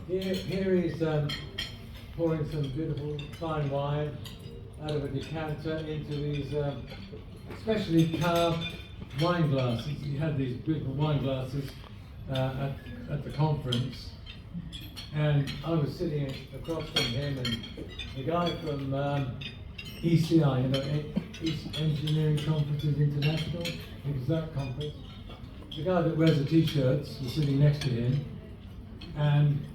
Here he's pouring some beautiful fine wine out of a decanter into these specially carved wine glasses. He had these beautiful wine glasses at the conference, and I was sitting across from him, and the guy from ECI, you know, East Engineering Conferences International, it was that conference. The guy that wears the t-shirts was sitting next to him, and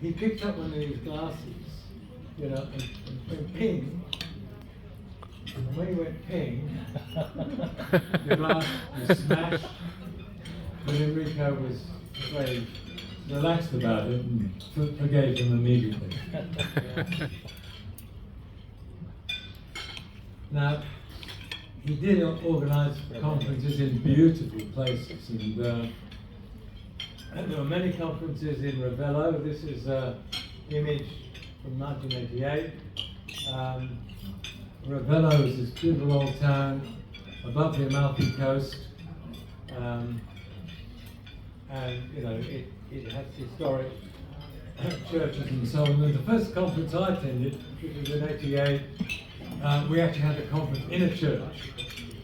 he picked up one of these glasses, you know, and went ping. And when he went ping, the glass was smashed. But Enrico was very relaxed about it and forgave him immediately. Now, he did organise conferences in beautiful places, and there were many conferences in Ravello. This is an image from 1988. Ravello is this beautiful old town above the Amalfi Coast, and you know it has historic churches and so on. And the first conference I attended, which was in '88, we actually had a conference in a church.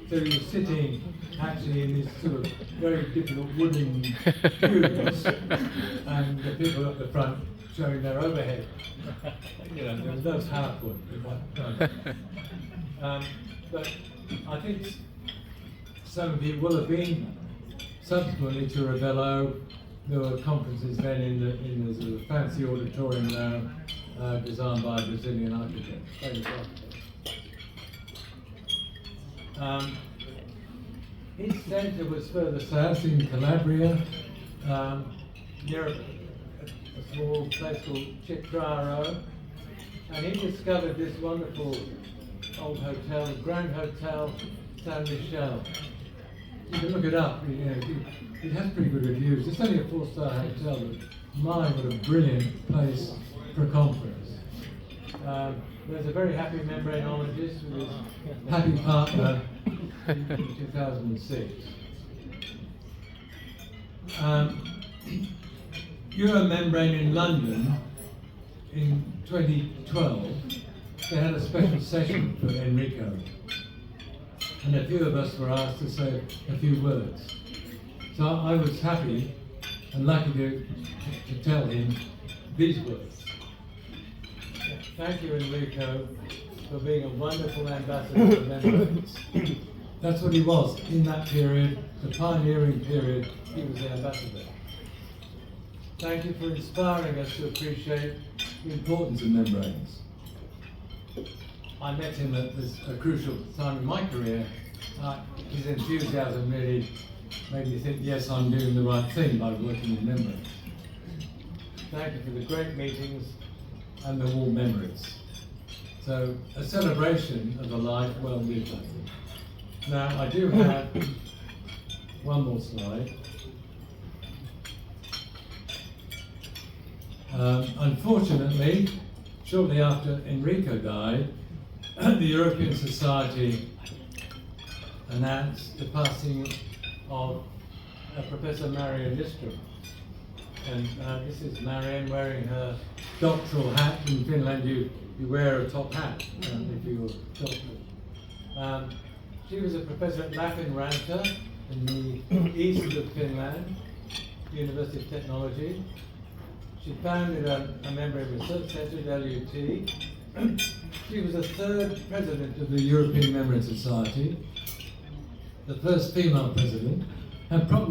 So you were sitting actually in these sort of very difficult wooden pews, and the people at the front showing their overhead. You know, there was no PowerPoint at that time. But I think some of you will have been subsequently to Ravello. There were conferences then in the sort of fancy auditorium now, designed by a Brazilian architect, famous architect. His centre was further south in Calabria, near a small place called Chitraro, and he discovered this wonderful old hotel, the Grand Hotel San Michel. You can look it up. You know, it has pretty good reviews. It's only a 4-star hotel, but my, what a brilliant place for a conference. There's a very happy membranologist with his happy partner in 2006. Euromembrane in London in 2012, they had a special session for Enrico, and a few of us were asked to say a few words. So I was happy and lucky to tell him these words. Thank you, Enrico, for being a wonderful ambassador for membranes. That's what he was in that period, the pioneering period. He was the ambassador. Thank you for inspiring us to appreciate the importance of membranes. I met him at a crucial time in my career. His enthusiasm really made me think, yes, I'm doing the right thing by working in membranes. Thank you for the great meetings and the warm memories. So, a celebration of a life well lived, I think. Now, I do have one more slide. Unfortunately, shortly after Enrico died, the European Society announced the passing of Professor Marion Listrom. And this is Marion wearing her doctoral hat. In Finland, you wear a top hat if you're doctoral. She was a professor at Lapinranta in the east of Finland, University of Technology. She founded a membrane research centre at LUT. She was the third president of the European Membrane Society, the first female president, and probably